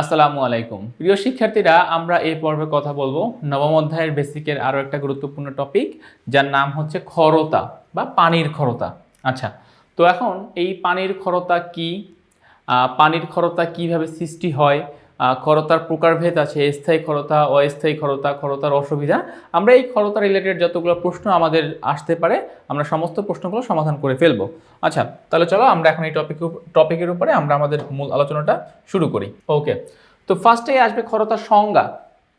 আসসালামু আলাইকুম প্রিয় শিক্ষার্থীরা, আমরা এই পর্বে কথা বলবো নবম অধ্যায়ের বেসিকের আরো একটা গুরুত্বপূর্ণ টপিক, যার নাম হচ্ছে ক্ষরতা বা পানির ক্ষরতা। আচ্ছা, তো এখন এই পানির ক্ষরতা কি, পানির ক্ষরতা কিভাবে সৃষ্টি হয়, ক্ষরতার প্রকারভেদ আছে, স্থায়ী ক্ষরতা, অস্থায়ী ক্ষরতা, ক্ষরতার অসুবিধা। আমরা এই ক্ষরতা রিলেটেড যতগুলো প্রশ্ন আমাদের আসতে পারে আমরা সমস্ত প্রশ্নগুলো সমাধান করে ফেলবো। আচ্ছা, তাহলে চলো আমরা এখন এই টপিকের উপরে আমরা আমাদের মূল আলোচনাটা শুরু করি। ওকে, তো ফার্স্টেই আসবে ক্ষরতার সংজ্ঞা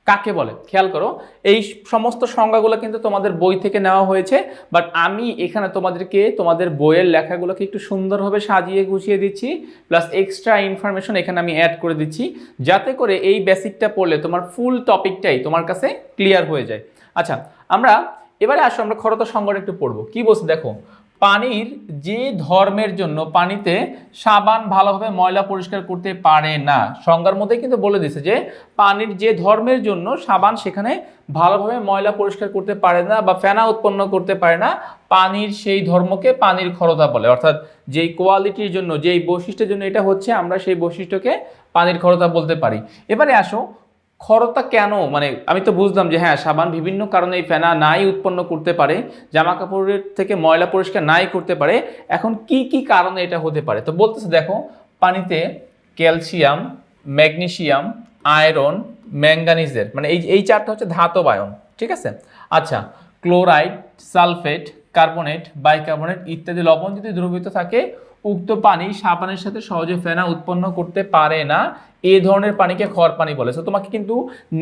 কাকে বলে। খেয়াল করো, এই সমস্ত সংজ্ঞাগুলো কিন্তু তোমাদের বই থেকে নেওয়া হয়েছে, বাট আমি এখানে তোমাদেরকে তোমাদের বইয়ের লেখাগুলোকে একটু সুন্দরভাবে সাজিয়ে গুছিয়ে দিচ্ছি, প্লাস এক্সট্রা ইনফরমেশন এখানে আমি অ্যাড করে দিচ্ছি, যাতে করে এই বেসিকটা পড়লে তোমার ফুল টপিকটাই তোমার কাছে ক্লিয়ার হয়ে যায়। আচ্ছা, আমরা এবারে আসো আমরা ক্ষরতার সংজ্ঞাটা একটু পড়বো। কি বলছে দেখো, পানির যে ধর্মের জন্য পানিতে সাবান ভালোভাবে ময়লা পরিষ্কার করতে পারে না। সংজ্ঞার মধ্যে কিন্তু বলে দিছে যে পানির যে ধর্মের জন্য সাবান সেখানে ভালোভাবে ময়লা পরিষ্কার করতে পারে না বা ফেনা উৎপন্ন করতে পারে না, পানির সেই ধর্মকে পানির ক্ষরতা বলে। অর্থাৎ যেই কোয়ালিটির জন্য, যেই বৈশিষ্ট্যের জন্য এটা হচ্ছে, আমরা সেই বৈশিষ্ট্যকে পানির ক্ষরতা বলতে পারি। এবারে আসো, ক্ষরতা কেন, মানে আমি তো বুঝলাম যে হ্যাঁ, সাবান বিভিন্ন কারণে এই ফেনা নাই উৎপন্ন করতে পারে, জামা কাপড়ের থেকে ময়লা পরিষ্কার নাই করতে পারে। এখন কি কি কারণে এটা হতে পারে, তো বলতেছে দেখো, পানিতে ক্যালসিয়াম, ম্যাগনেসিয়াম, আয়রন, ম্যাঙ্গানিজের মানে এই চারটা হচ্ছে ধাতব আয়ন, ঠিক আছে। আচ্ছা, ক্লোরাইড, সালফেট, কার্বনেট, বাইকার্বনেট ইত্যাদি লবণ যদি দ্রবীভূত থাকে, উক্ত পানি সাবানের সাথে সহজে ফেনা উৎপন্ন করতে পারে না, এই ধরনের পানিকে ক্ষর পানি বলে। তো তোমাকে কিন্তু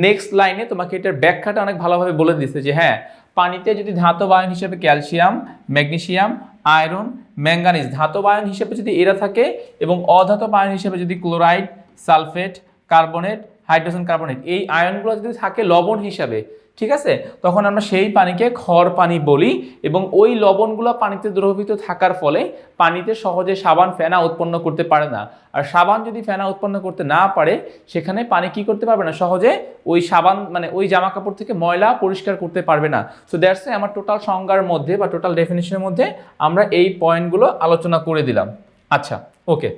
নেক্সট লাইনে তোমাকে এটার ব্যাখ্যাটা অনেক ভালোভাবে বলে দিচ্ছে যে হ্যাঁ, পানিতে যদি ধাতব আয়ন হিসেবে ক্যালসিয়াম, ম্যাগনেসিয়াম, আয়রন, ম্যাঙ্গানিজ ধাতব আয়ন হিসেবে যদি এরা থাকে, এবং অধাতব আয়ন হিসেবে যদি chloride, sulphate, carbonate, hydrogen carbonate এই আয়নগুলো যদি থাকে লবণ হিসাবে, ঠিক আছে, তখন আমরা সেই পানিকে ক্ষর পানি বলি। এবং ওই লবণগুলো পানিতে দ্রবীভূত থাকার ফলে পানিতে সহজে সাবান ফেনা উৎপন্ন করতে পারে না। আর সাবান যদি ফেনা উৎপন্ন করতে না পারে, সেখানে পানি কি করতে পারবে না, সহজে ওই সাবান মানে ওই জামা কাপড় থেকে ময়লা পরিষ্কার করতে পারবে না। সো দ্যাটস আমার টোটাল সংজ্ঞার মধ্যে বা টোটাল ডেফিনিশনের মধ্যে আমরা এই পয়েন্টগুলো আলোচনা করে দিলাম। আচ্ছা, ওকে,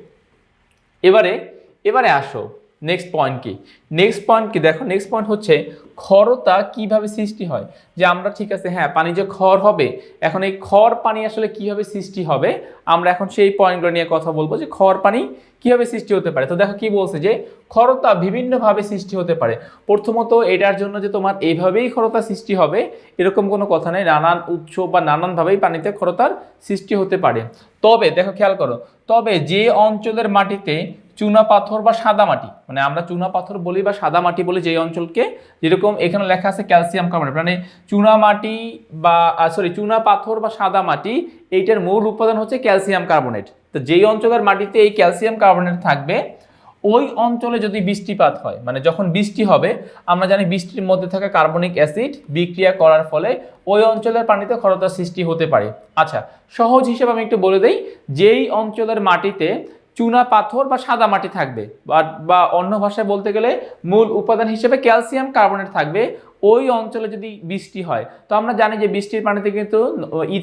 এবারে আসো নেক্সট পয়েন্ট কি দেখো, নেক্সট পয়েন্ট হচ্ছে ক্ষরতা কিভাবে সৃষ্টি হয়। যে আমরা ঠিক আছে, হ্যাঁ, পানি যে ক্ষর হবে, এখন এই ক্ষর পানি আসলে কিভাবে সৃষ্টি হবে, আমরা এখন সেই পয়েন্টগুলো নিয়ে কথা বলবো যে ক্ষর পানি কিভাবে সৃষ্টি হতে পারে। তো দেখো কি বলছে যে ক্ষরতা বিভিন্নভাবে সৃষ্টি হতে পারে। প্রথমত, এটার জন্য যে তোমার এইভাবেই ক্ষরতা সৃষ্টি হবে এরকম কোনো কথা নেই, নানান উৎস বা নানানভাবেই পানিতে ক্ষরতার সৃষ্টি হতে পারে। তবে দেখো, খেয়াল করো, তবে যে অঞ্চলের মাটিতে চুনা পাথর বা সাদা মাটি, মানে আমরা চুনা পাথর বলি বা সাদা মাটি বলি যে অঞ্চলকে, যেরকম এখানে লেখা আছে ক্যালসিয়াম কার্বনেট, মানে চুনা মাটি বা চুনা পাথর বা সাদা মাটি, এইটার মূল উপাদান হচ্ছে ক্যালসিয়াম কার্বনেট। তো যেই অঞ্চলের মাটিতে এই ক্যালসিয়াম কার্বনেট থাকবে, ওই অঞ্চলে যদি বৃষ্টিপাত হয়, মানে যখন বৃষ্টি হবে, আমরা জানি বৃষ্টির মধ্যে থাকা কার্বনিক অ্যাসিড বিক্রিয়া করার ফলে ওই অঞ্চলের পানিতে ক্ষরতার সৃষ্টি হতে পারে। আচ্ছা, সহজ হিসেবে আমি একটু বলে দিই, যেই অঞ্চলের মাটিতে চুনা পাথর বা সাদা মাটি থাকবে, বা অন্য ভাষায় বলতে গেলে মূল উপাদান হিসেবে ক্যালসিয়াম কার্বনেট থাকবে, ওই অঞ্চলে যদি বৃষ্টি হয়, তো আমরা জানি যে বৃষ্টির পানিতে কিন্তু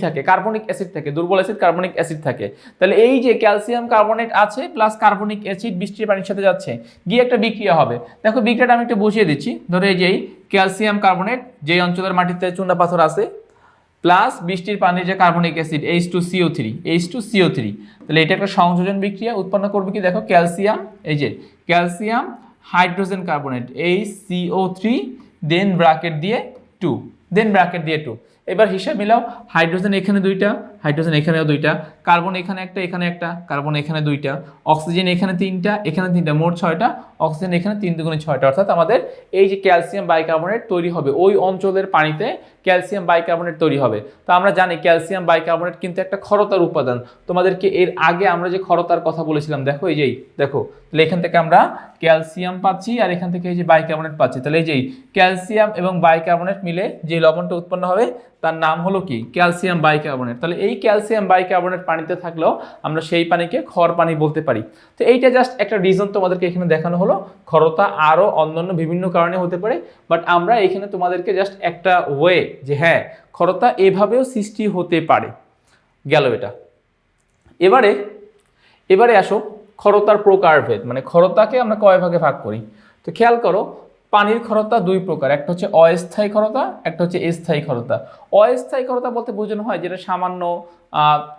থাকে, কার্বনিক অ্যাসিড থাকে, দুর্বল অ্যাসিড কার্বনিক অ্যাসিড থাকে। তাহলে এই যে ক্যালসিয়াম কার্বনেট আছে প্লাস কার্বনিক অ্যাসিড বৃষ্টির পানির সাথে যাচ্ছে, গিয়ে একটা বিক্রিয়া হবে। দেখো বিক্রিয়াটা আমি একটু বুঝিয়ে দিচ্ছি। ধরো এই যেই ক্যালসিয়াম কার্বনেট যেই অঞ্চলের মাটিতে চুনা পাথর আছে, প্লাস বৃষ্টির পানির যে কার্বনিক অ্যাসিড H2CO3, তাহলে এটা একটা সংযোজন বিক্রিয়া উৎপন্ন করবে কি দেখো, ক্যালসিয়াম, এই যে ক্যালসিয়াম হাইড্রোজেন কার্বনেট HCO3, দেন ব্র্যাকেট দিয়ে 2, এবার হিসাব মিলাও, হাইড্রোজেন এখানে দুইটা, হাইড্রোজেন এখানেও দুইটা, কার্বন এখানে একটা, কার্বন এখানে দুইটা, অক্সিজেন এখানে তিনটা, মোট 6টা, অক্সিজেন এখানে 3 দুগুণে 6টা। অর্থাৎ আমাদের এই যে ক্যালসিয়াম বাইকার্বনেট তৈরি হবে, ওই অঞ্চলের পানিতে ক্যালসিয়াম বাইকার্বনেট তৈরি হবে। তো আমরা জানি ক্যালসিয়াম বাইকার্বনেট কিন্তু একটা ক্ষরতার উপাদান। তোমাদেরকে এর আগে আমরা যে ক্ষরতার কথা বলেছিলাম, দেখো এই যেই দেখো, তাহলে এখান থেকে আমরা ক্যালসিয়াম পাচ্ছি আর এখান থেকে এই যে বাইকার্বনেট পাচ্ছি। তাহলে এই যেই ক্যালসিয়াম এবং বাইকার্বনেট মিলে যে লবণটা উৎপন্ন হবে তার নাম হলো কি, ক্যালসিয়াম বাইকার্বনেট। তাহলে এই ক্যালসিয়াম বাইকার্বনেট পানিতে থাকলেও আমরা সেই পানিকে ক্ষর পানি বলতে পারি। তো এইটা জাস্ট একটা রিজন তোমাদেরকে এখানে দেখানো হলো। ক্ষরতা আরও অন্যান্য বিভিন্ন কারণে হতে পারে, বাট আমরা এখানে তোমাদেরকে জাস্ট একটা ওয়ে যে হ্যাঁ, ক্ষরতা এভাবেও সৃষ্টি হতে পারে, গেল এটা। এবারে আসো, ক্ষরতার প্রকারভেদ, মানে ক্ষরতাকে আমরা কয় ভাগে ভাগ করি। তো খেয়াল করো, পানির ক্ষরতা দুই প্রকার, একটা হচ্ছে অস্থায়ী ক্ষরতা, একটা হচ্ছে স্থায়ী ক্ষরতা। অস্থায়ী ক্ষরতা বলতে বোঝানো হয় যেটা সামান্য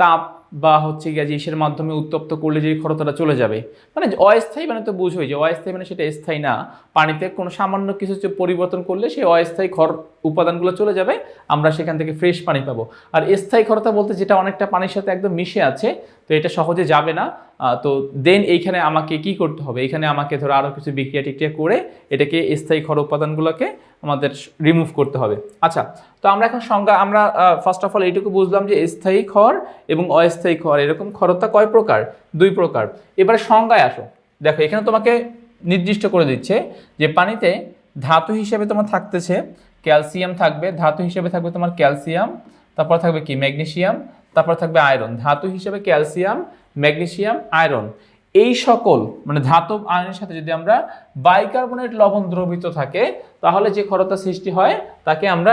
তাপ বা হচ্ছে গিয়ে যে ইসের মাধ্যমে উত্তপ্ত করলে যে ক্ষরতাটা চলে যাবে, মানে অস্থায়ী মানে তো বুঝোই যে অস্থায়ী মানে সেটা স্থায়ী না, পানিতে কোনো সামান্য কিছু পরিবর্তন করলে সেই অস্থায়ী ক্ষর উপাদানগুলো চলে যাবে, আমরা সেখান থেকে ফ্রেশ পানি পাবো। আর স্থায়ী ক্ষরতা বলতে যেটা অনেকটা পানির সাথে একদম মিশে আছে, তো এটা সহজে যাবে না। তো দেন এইখানে আমাকে কি করতে হবে, এখানে আমাকে ধরো আরও কিছু বিক্রিয়া টিক্রিয়া করে এটাকে স্থায়ী ক্ষর উপাদানগুলোকে আমাদের রিমুভ করতে হবে। আচ্ছা, তো আমরা এখন সংজ্ঞা, আমরা ফার্স্ট অফ অল এইটুকু বুঝলাম যে স্থায়ী ক্ষর এবং অস্থায়ী ক্ষর এরকম ক্ষরতা কয় প্রকার, দুই প্রকার। এবারে সংজ্ঞায় আসো, দেখো এখানে তোমাকে নির্দিষ্ট করে দিচ্ছে যে পানিতে ধাতু হিসেবে তোমার থাকতেছে ক্যালসিয়াম থাকবে, ধাতু হিসেবে থাকবে তোমার ক্যালসিয়াম, তারপর থাকবে কি ম্যাগনেসিয়াম, তারপর থাকবে আয়রন। ধাতু হিসেবে ক্যালসিয়াম, ম্যাগনেসিয়াম, আয়রন, এই সকল মানে ধাতব আয়নের সাথে যদি আমরা বাইকার্বনেট লবণ দ্রবীত থাকে তাহলে যে ক্ষরতা সৃষ্টি হয় তাকে আমরা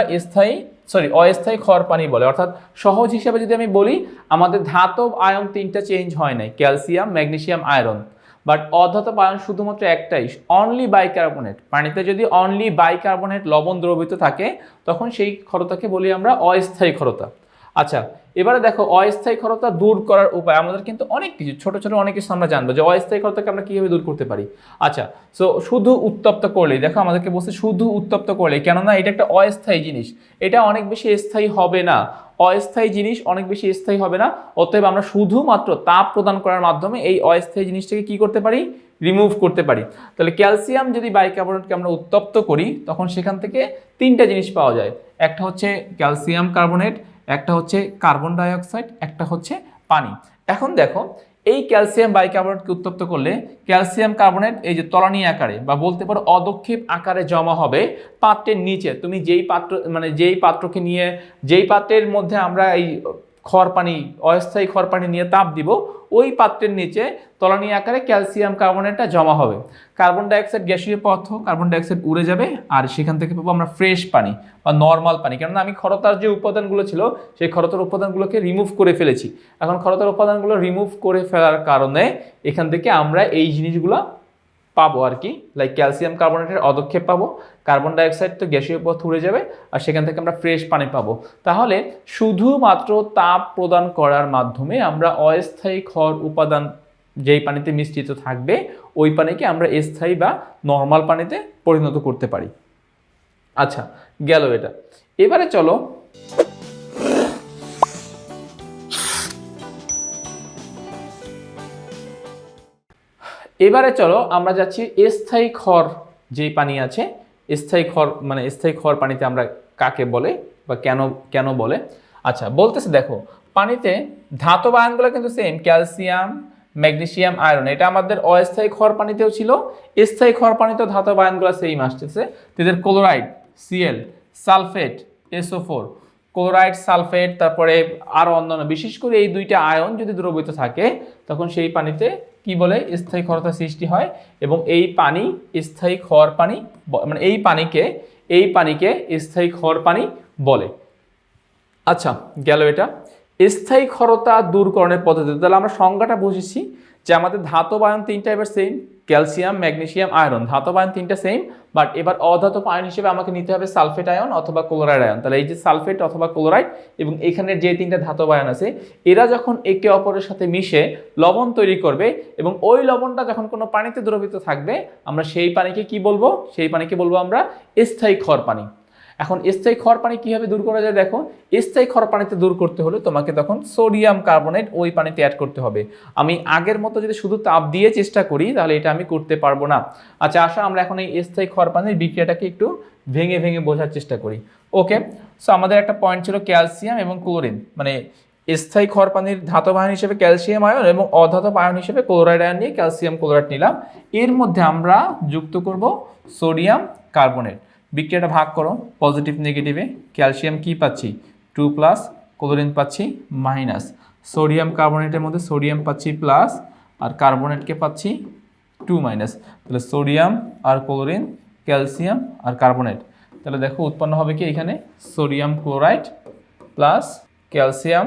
অস্থায়ী ক্ষর পানি বলে। অর্থাৎ সহজ হিসাবে যদি আমি বলি, আমাদের ধাতব আয়ন তিনটা চেঞ্জ হয় নাই, ক্যালসিয়াম, ম্যাগনেসিয়াম, আয়রন, বাট অধাতব আয়ন শুধুমাত্র একটাই, অনলি বাইকার্বনেট। পানিতে যদি অনলি বাইকার্বনেট লবণ দ্রবীত থাকে তখন সেই ক্ষরতাকে বলি আমরা অস্থায়ী ক্ষরতা। আচ্ছা, এবারে দেখো অস্থায়ী ক্ষরতা দূর করার উপায় আমাদের কিন্তু অনেক কিছু, ছোট ছোট অনেক কিছু আমরা জানবো যে অস্থায়ী ক্ষরতাকে আমরা কিভাবে দূর করতে পারি। আচ্ছা, সো শুধু উত্তপ্ত করলেই, দেখো আমাদেরকে বলছে শুধু উত্তপ্ত করলেই, কেননা এটা একটা অস্থায়ী জিনিস, এটা অনেক বেশি স্থায়ী হবে না, অস্থায়ী জিনিস অনেক বেশি স্থায়ী হবে না, অতএব আমরা শুধুমাত্র তাপ প্রদান করার মাধ্যমে এই অস্থায়ী জিনিসটাকে কি করতে পারি, রিমুভ করতে পারি। তাহলে ক্যালসিয়াম যদি বাইকার্বনেটকে আমরা উত্তপ্ত করি তখন সেখান থেকে তিনটা জিনিস পাওয়া যায়, একটা হচ্ছে ক্যালসিয়াম কার্বনেট, একটা হচ্ছে কার্বন ডাইঅক্সাইড, একটা হচ্ছে পানি। এখন দেখো এই ক্যালসিয়াম বাইকার্বনেটকে উত্তপ্ত করলে ক্যালসিয়াম কার্বনেট এই যে তলানি আকারে বা বলতে পারো অদক্ষেপ আকারে জমা হবে পাত্রের নিচে। তুমি যেই পাত্র মানে যেই পাত্রকে নিয়ে, যেই পাত্রের মধ্যে আমরা এই খড়পানি অস্থায়ী খড়পানি নিয়ে তাপ দিব, ওই পাত্রের নিচে তলানি আকারে ক্যালসিয়াম কার্বনেটটা জমা হবে। কার্বন ডাইঅক্সাইড গ্যাসীয় পদার্থ, কার্বন ডাইঅক্সাইড উড়ে যাবে আর সেখান থেকে পাবো আমরা ফ্রেশ পানি বা নর্মাল পানি, কেননা আমি ক্ষরতার যে উপাদানগুলো ছিল সেই ক্ষরতার উপাদানগুলোকে রিমুভ করে ফেলেছি। এখন ক্ষরতার উপাদানগুলো রিমুভ করে ফেলার কারণে এখান থেকে আমরা এই জিনিসগুলো পাবো আর কি, লাইক ক্যালসিয়াম কার্বনেটের অদক্ষেপ পাবো, কার্বন ডাইঅক্সাইড তো গ্যাসীয় পদার্থ উড়ে যাবে আর সেখান থেকে আমরা ফ্রেশ পানি পাবো। তাহলে শুধুমাত্র তাপ প্রদান করার মাধ্যমে আমরা অস্থায়ী ক্ষর উপাদান যেই পানিতে মিশ্রিত থাকবে ওই পানিকে আমরা স্থায়ী বা নর্মাল পানিতে পরিণত করতে পারি। আচ্ছা, গেল এটা। এবারে চলো আমরা যাচ্ছি স্থায়ী ক্ষর যে পানি আছে, স্থায়ী ক্ষর মানে স্থায়ী ক্ষর পানিতে আমরা কাকে বলে বা কেন কেন বলে। আচ্ছা, বলতেছে দেখো পানিতে ধাতব আয়নগুলো কিন্তু সেম, ক্যালসিয়াম, ম্যাগনেসিয়াম, আয়রন, এটা আমাদের অস্থায়ী ক্ষর পানিতেও ছিল, স্থায়ী ক্ষর পানিতেও ধাতব আয়নগুলো সেম আসতেছে। এদের chloride, Cl, sulphate, SO4, chloride, sulphate, তারপরে আরও অন্যান্য, বিশেষ করে এই দুইটা আয়ন যদি দ্রবীত থাকে তখন সেই পানিতে কি বলে, স্থায়ী ক্ষরতা সৃষ্টি হয় এবং এই পানি স্থায়ী ক্ষর পানি, মানে এই পানিকে স্থায়ী ক্ষর পানি বলে। আচ্ছা, গেল এটা। স্থায়ী ক্ষরতা দূরকরণের পদ্ধতি, তাহলে আমরা সংজ্ঞাটা বুঝেছি যে আমাদের ধাতব আয়ন তিনটা এবার সেম, ক্যালসিয়াম, ম্যাগনেসিয়াম, আয়রন, ধাতব আয়ন তিনটা সেম, বাট এবার অধাতব আয়ন হিসেবে আমাকে নিতে হবে সালফেট আয়ন অথবা ক্লোরাইড আয়ন। তাহলে এই যে সালফেট অথবা ক্লোরাইড এবং এখানের যে তিনটা ধাতব আয়ন আছে এরা যখন একে অপরের সাথে মিশে লবণ তৈরি করবে এবং ওই লবণটা যখন কোনো পানিতে দ্রবীত থাকবে আমরা সেই পানিকে কি বলবো, সেই পানিকে বলবো আমরা স্থায়ী ক্ষর পানি। এখন স্থায়ী ক্ষর পানি কিভাবে দূর করা যায়, দেখো স্থায়ী ক্ষর পানিতে দূর করতে হলে তোমাকে তখন সোডিয়াম কার্বনেট ওই পানিতে অ্যাড করতে হবে। আমি আগের মতো যদি শুধু তাপ দিয়ে চেষ্টা করি তাহলে এটা আমি করতে পারবো না। আচ্ছা, আসো আমরা এখন এই স্থায়ী ক্ষর পানির বিক্রিয়াটাকে একটু ভেঙে ভেঙে বোঝার চেষ্টা করি। ওকে, সো আমাদের একটা পয়েন্ট ছিল ক্যালসিয়াম এবং ক্লোরিন, মানে স্থায়ী ক্ষর পানির ধাতব আয়ন হিসেবে ক্যালসিয়াম আয়ন এবং অধাতব আয়ন হিসেবে ক্লোরাইড আয়ন নিয়ে ক্যালসিয়াম ক্লোরাইড নিলাম, এর মধ্যে আমরা যুক্ত করব সোডিয়াম কার্বনেট। বিক্রিয়াটা ভাগ করো পজিটিভ নেগেটিভে, ক্যালসিয়াম কি পাচ্ছি 2+, ক্লোরিন পাচ্ছি মাইনাস, সোডিয়াম কার্বনেটের মধ্যে সোডিয়াম পাচ্ছি প্লাস আর কার্বনেটকে পাচ্ছি 2-, তাহলে সোডিয়াম আর ক্লোরিন, ক্যালসিয়াম আর কার্বনেট, তাহলে দেখো উৎপন্ন হবে কি এখানে sodium chloride plus calcium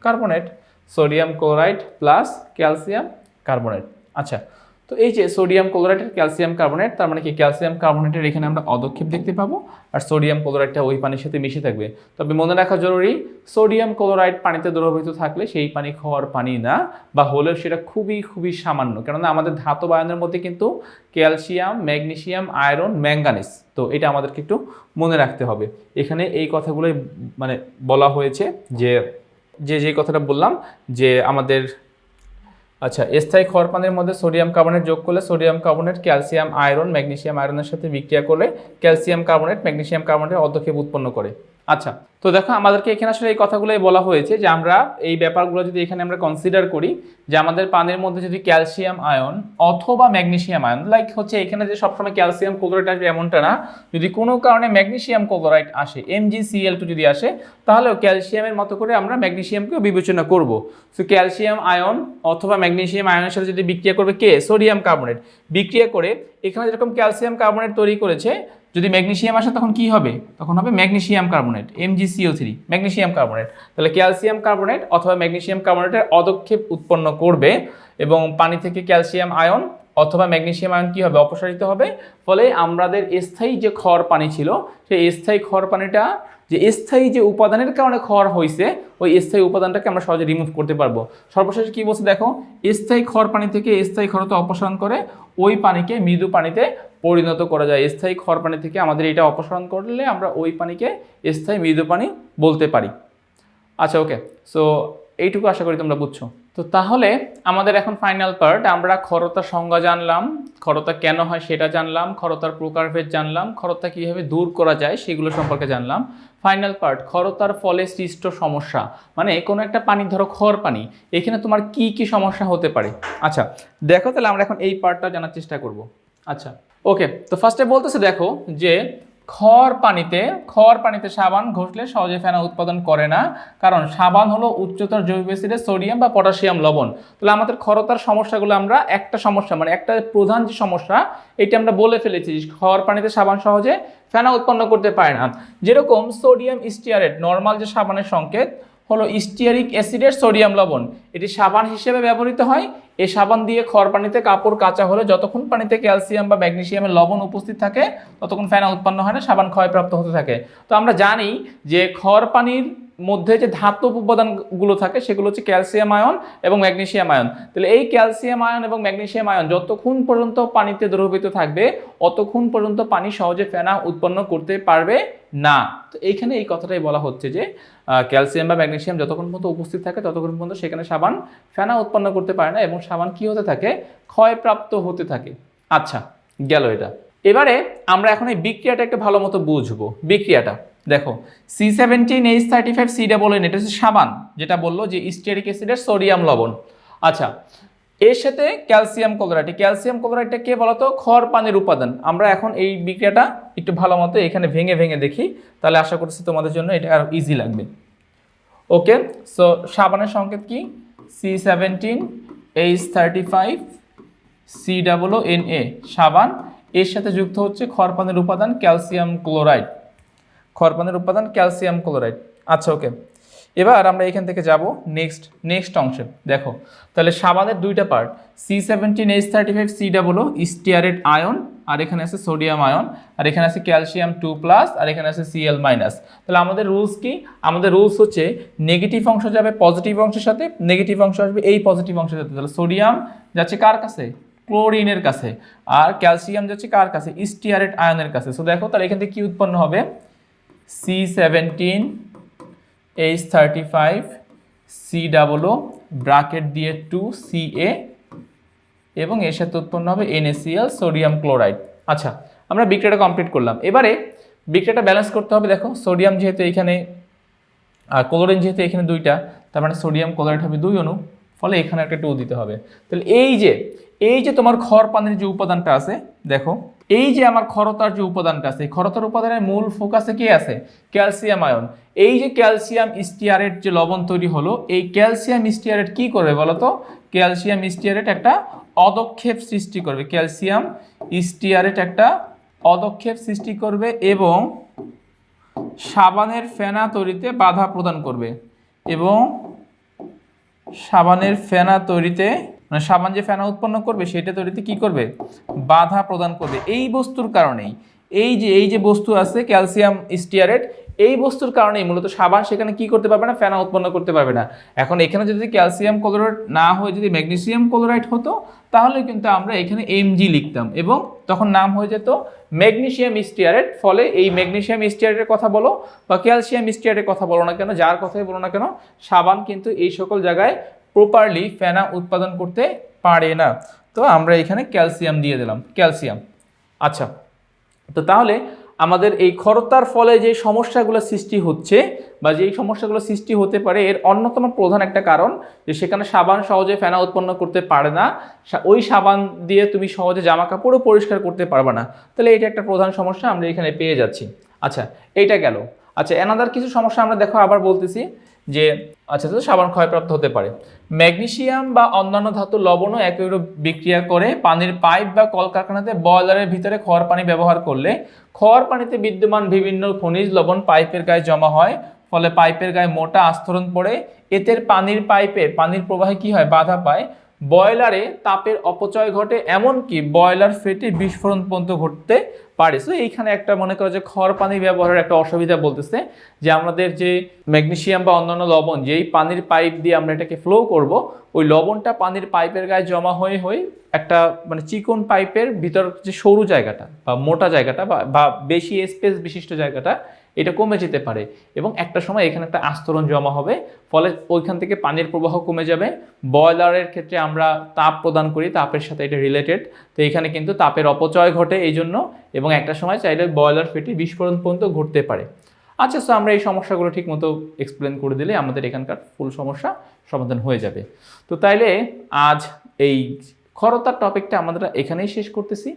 carbonate, sodium chloride plus calcium carbonate. আচ্ছা, তো এই যে সোডিয়াম ক্লোরাইডের ক্যালসিয়াম কার্বনেট, তার মানে কি ক্যালসিয়াম কার্বনেটের এখানে আমরা অদক্ষেপ দেখতে পাবো, আর সোডিয়াম ক্লোরাইডটা ওই পানির সাথে মিশে থাকবে। তবে মনে রাখা জরুরি, সোডিয়াম ক্লোরাইড পানিতে দ্রবীভূত থাকলে সেই পানি খাওয়ার পানি না, বা হলেও সেটা খুবই খুবই সামান্য, কেননা আমাদের ধাতব আয়নের মধ্যে কিন্তু ক্যালসিয়াম, ম্যাগনেসিয়াম, আয়রন, ম্যাঙ্গানিজ, তো এটা আমাদেরকে একটু মনে রাখতে হবে। এখানে এই কথাগুলোই মানে বলা হয়েছে যে কথাটা বললাম যে আমাদের আচ্ছা স্থায়ী ক্ষার পানির মধ্যে সোডিয়াম কার্বনেট যোগ করলে sodium carbonate calcium iron magnesium আয়রনের সাথে বিক্রিয়া করলে ক্যালসিয়াম কার্বনেট ম্যাগনেসিয়াম কার্বনেটের অদক্ষেপ উৎপন্ন করে। আচ্ছা, তো দেখো আমাদেরকে এখানে আসলে এই কথাগুলোই বলা হয়েছে যে আমরা এই ব্যাপারগুলো যদি এখানে আমরা কনসিডার করি যে আমাদের পানির মধ্যে যদি ক্যালসিয়াম আয়ন অথবা ম্যাগনেসিয়াম আয়ন, লাইক হচ্ছে এখানে যে সবসময় ক্যালসিয়াম ক্লোরাইড আসবে এমনটা না, যদি কোনো কারণে ম্যাগনেসিয়াম ক্লোরাইড আসে, MgCl2 যদি আসে, তাহলেও ক্যালসিয়ামের মতো করে আমরা ম্যাগনেসিয়ামকেও বিবেচনা করব। সো ক্যালসিয়াম আয়ন অথবা ম্যাগনেসিয়াম আয়নের সাথে যদি বিক্রিয়া করবে কে, সোডিয়াম কার্বনেট, বিক্রিয়া করে এখানে যেরকম ক্যালসিয়াম কার্বনেট তৈরি করেছে, যদি ম্যাগনেসিয়াম আসে তখন কি হবে, তখন হবে magnesium carbonate, MgCO3 magnesium carbonate. তাহলে ক্যালসিয়াম কার্বনেট অথবা ম্যাগনেসিয়াম কার্বনেটের অদক্ষেপ উৎপন্ন করবে এবং পানি থেকে ক্যালসিয়াম আয়ন অথবা ম্যাগনেসিয়াম আয়ন কি হবে, অপসারিত হবে। ফলে আমাদের স্থায়ী যে ক্ষার পানি ছিল, সেই স্থায়ী ক্ষার পানিটা যে স্থায়ী যে উপাদানের কারণে ক্ষার হয়েছে, ওই স্থায়ী উপাদানটাকে আমরা সহজে রিমুভ করতে পারবো। সর্বশেষে কি বলছে দেখো, স্থায়ী ক্ষার পানি থেকে স্থায়ী ক্ষারতা অপসারণ করে ওই পানিকে মৃদু পানিতে পরিণত করা যায়। স্থায়ী ক্ষার পানি থেকে আমাদের এটা অপসারণ করলে আমরা ওই পানিকে স্থায়ী মৃদু পানি বলতে পারি। আচ্ছা ওকে, সো এইটুকু আশা করি তোমরা বুঝছো। তো তাহলে আমাদের এখন ফাইনাল পার্ট, আমরা ক্ষরতার সংজ্ঞা জানলাম, ক্ষরতা কেন হয় সেটা জানলাম, ক্ষরতার প্রকারভেদ জানলাম, ক্ষরতা কীভাবে দূর করা যায় সেগুলো সম্পর্কে জানলাম। ফাইনাল পার্ট, ক্ষরতার ফলে সৃষ্ট সমস্যা, মানে কোনো একটা পানি ধরো ক্ষর পানি, এখানে তোমার কি কি সমস্যা হতে পারে। আচ্ছা দেখো, তাহলে আমরা এখন এই পার্টটা জানার চেষ্টা করব। আচ্ছা ওকে, তো ফার্স্টে বলতেছে দেখো যে ক্ষর পানিতে সাবান ঘষলে সহজে ফেনা উৎপাদন করে না, কারণ সাবান হলো উচ্চতর জৈব অ্যাসিডে সোডিয়াম বা পটাশিয়াম লবণ। তাহলে আমাদের ক্ষরতার সমস্যাগুলো আমরা একটা সমস্যা মানে একটা প্রধান যে সমস্যা এটা আমরা বলে ফেলেছি, ক্ষর পানিতে সাবান সহজে ফেনা উৎপন্ন করতে পারে না। যেরকম সোডিয়াম স্টিয়ারেট, নর্মাল যে সাবানের সংকেত হলো স্টিয়ারিক অ্যাসিডের সোডিয়াম লবণ, এটি সাবান হিসেবে ব্যবহৃত হয়। এই সাবান দিয়ে খড় পানিতে কাপড় কাচা হলে যতক্ষণ পানিতে ক্যালসিয়াম বা ম্যাগনেসিয়ামের লবণ উপস্থিত থাকে ততক্ষণ ফেনা উৎপন্ন হয় না, সাবান ক্ষয়প্রাপ্ত হতে থাকে। তো আমরা জানি যে খড় পানির মধ্যে যে ধাতব উপাদানগুলো থাকে সেগুলো হচ্ছে ক্যালসিয়াম আয়ন এবং ম্যাগনেসিয়াম আয়ন। তাহলে এই ক্যালসিয়াম আয়ন এবং ম্যাগনেসিয়াম আয়ন যতক্ষণ পর্যন্ত পানিতে দ্রবীভূত থাকবে অতক্ষণ পর্যন্ত পানি সহজে ফেনা উৎপন্ন করতে পারবে না। তো এইখানে এই কথাটাই বলা হচ্ছে যে ক্যালসিয়াম বা ম্যাগনেসিয়াম যতক্ষণ পর্যন্ত উপস্থিত থাকে ততক্ষণ পর্যন্ত সেখানে সাবান ফেনা উৎপন্ন করতে পারে না এবং সাবান কি হতে থাকে, ক্ষয়প্রাপ্ত হতে থাকে। আচ্ছা গেল এটা। এবারে আমরা এখন এই বিক্রিয়াটা একটু ভালো মতো বুঝবো। বিক্রিয়াটা দেখো, C17H35COO, এটা হচ্ছে সাবান, যেটা বললো যে স্টিয়ারিক অ্যাসিডের সোডিয়াম লবণ। আচ্ছা এর সাথে ক্যালসিয়াম ক্লোরাইড, ক্যালসিয়াম ক্লোরাইডটা কে বলতো, ক্ষর পানির উপাদান। আমরা এখন এই বিক্রিয়াটা একটু ভালো মতো এখানে ভেঙে ভেঙে দেখি, তাহলে আশা করছি তোমাদের জন্য এটা আরো ইজি লাগবে। ওকে, সো সাবানের সংকেত কি, C17H35COO, সাবান, এর সাথে যুক্ত হচ্ছে ক্ষর পানির উপাদান ক্যালসিয়াম ক্লোরাইড, ক্ষর পানির উপাদান ক্যালসিয়াম ক্লোরাইড। আচ্ছা ওকে, এবার আমরা এখান থেকে যাব নেক্সট অংশে। দেখো তাহলে সাবানের দুইটা পার্ট, C17H35COO স্টিয়ারেট আয়ন, আর এখানে আছে সোডিয়াম আয়ন, আর এখানে আছে ক্যালসিয়াম 2+, আর এখানে আছে Cl-। তাহলে আমাদের রুলস কি, আমাদের রুলস হচ্ছে নেগেটিভ অংশ যাবে পজিটিভ অংশের সাথে, নেগেটিভ অংশ আসবে এই পজিটিভ অংশের সাথে। তাহলে সোডিয়াম যাচ্ছে কার কাছে, ক্লোরিনের কাছে, আর ক্যালসিয়াম যাচ্ছে কার কাছে, স্টিয়ারেট আয়নের কাছে। সো দেখো তাহলে এখান থেকে কি উৎপন্ন হবে, C17H35COO ব্র্যাকেট দিয়ে 2Ca এবং এর সাথে উৎপন্ন হবে NaCl সোডিয়াম ক্লোরাইড। আচ্ছা আমরা বিক্রিয়াটা কমপ্লিট করলাম। এবারে বিক্রিয়াটা ব্যালেন্স করতে হবে। দেখো সোডিয়াম যেহেতু এখানে আর ক্লোরিন যেহেতু এখানে দুইটা, তার মানে সোডিয়াম ক্লোরাইড হবে 2 অণু, ফলে এখানে একটা 2 দিতে হবে। তাহলে এই যে তোমার ক্ষর পানির যে উপাদানটা আছে, দেখো এই যে আমার ক্ষরতার যে উপাদানটা আছে, ক্ষরতার উপাদানের মূল ফোকাসে কে আছে, ক্যালসিয়াম আয়ন। এই যে ক্যালসিয়াম স্টিয়ারেট যে লবণ তৈরি হলো, এই ক্যালসিয়াম স্টিয়ারেট কি করবে বলতো, ক্যালসিয়াম স্টিয়ারেট একটা অদক্ষেপ সৃষ্টি করবে, ক্যালসিয়াম স্টিয়ারেট একটা অদক্ষেপ সৃষ্টি করবে এবং সাবানের ফেনা তৈরিতে বাধা প্রদান করবে, এবং সাবানের ফেনা তৈরিতে মানে সাবান যে ফেনা উৎপন্ন করবে সেটা তৈরিতে কি করবে, বাধা প্রদান করবে। এই বস্তুর কারণেই, এই যে বস্তু আছে ক্যালসিয়াম স্টিয়ারেট, এই বস্তুর কারণেই মূলত সাবান সেখানে কি করতে পারবে না, ফেনা উৎপন্ন করতে পারবে না। এখন এখানে যদি ক্যালসিয়াম ক্লোরাইড না হয়ে যদি ম্যাগনেসিয়াম ক্লোরাইড হতো তাহলে কিন্তু আমরা এখানে Mg লিখতাম এবং তখন নাম হয়ে যেত ম্যাগনেসিয়াম স্টিয়ারেট। ফলে এই ম্যাগনেসিয়াম স্টিয়ারেটের কথা বলো বা ক্যালসিয়াম স্টিয়ারেটের কথা বলো না কেন, যার কথাই বলো না কেন, সাবান কিন্তু এই সকল জায়গায় প্রপারলি ফেনা উৎপাদন করতে পারে না। তো আমরা এখানে ক্যালসিয়াম দিয়ে দিলাম, ক্যালসিয়াম। আচ্ছা, তো তাহলে আমাদের এই ক্ষরতার ফলে যে সমস্যাগুলো সৃষ্টি হচ্ছে বা যেই সমস্যাগুলো সৃষ্টি হতে পারে এর অন্যতম প্রধান একটা কারণ যে সেখানে সাবান সহজে ফেনা উৎপন্ন করতে পারে না, ওই সাবান দিয়ে তুমি সহজে জামা কাপড়ও পরিষ্কার করতে পারবে না। তাহলে এটা একটা প্রধান সমস্যা আমরা এখানে পেয়ে যাচ্ছি। আচ্ছা, এইটা গেল। আচ্ছা, এনাদার কিছু সমস্যা আমরা দেখো আবার বলতেছি যে আচ্ছা, তো সাবান ক্ষয়প্রাপ্ত হতে পারে। ম্যাগনেসিয়াম বা অন্যান্য ধাতু লবণও একইরূপ বিক্রিয়া করে পানির পাইপ বা কলকারখানাতে বয়লারের ভিতরে খোয়ার পানি ব্যবহার করলে খোয়ার পানিতে বিদ্যমান বিভিন্ন খনিজ লবণ পাইপের গায়ে জমা হয়, ফলে পাইপের গায়ে মোটা আস্তরণ পড়ে। এতে পানির প্রবাহে কি হয়, বাধা পায়। বয়লারে তাপের অপচয় ঘটে, এমনকি বয়লার ফেটে বিস্ফোরণ পর্যন্ত ঘটতে পারে। সো এইখানে একটা মনে করো যে খড় পানি ব্যবহারের একটা অসুবিধা বলতেছে যে আমাদের যে ম্যাগনেসিয়াম বা অন্যান্য লবণ যেই পানির পাইপ দিয়ে আমরা এটাকে ফ্লো করব, ওই লবণটা পানির পাইপের গায়ে জমা হয়ে একটা মানে চিকন পাইপের ভিতর যে সরু জায়গাটা বা মোটা জায়গাটা বা বেশি স্পেস বিশিষ্ট জায়গাটা এটা কমে যেতে পারে এবং একটা সময় এখানে একটা আস্তরণ জমা হবে, ফলে ওইখান থেকে পানির প্রবাহ কমে যাবে। বয়লারের ক্ষেত্রে আমরা তাপ প্রদান করি, তাপের সাথে এটা রিলেটেড, তো এখানে কিন্তু তাপের অপচয় ঘটে এই জন্য, এবং একটা সময় চাইলে বয়লার ফেটে বিস্ফোরণ পর্যন্ত ঘটতে পারে। আচ্ছা, সো আমরা এই সমস্যাগুলো ঠিক মতো এক্সপ্লেন করে দিলে আমাদের এখানকার ফুল সমস্যা সমাধান হয়ে যাবে। তো তাইলে আজ এই ক্ষরতার টপিকটা আমরা এখানেই শেষ করতেছি।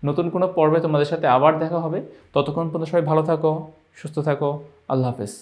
নতুন কোনো পর্বে তোমাদের সাথে আবার দেখা হবে। ততক্ষণ পর্যন্ত সবাই ভালো থাকো, সুস্থ থাকো। আল্লাহ হাফেজ।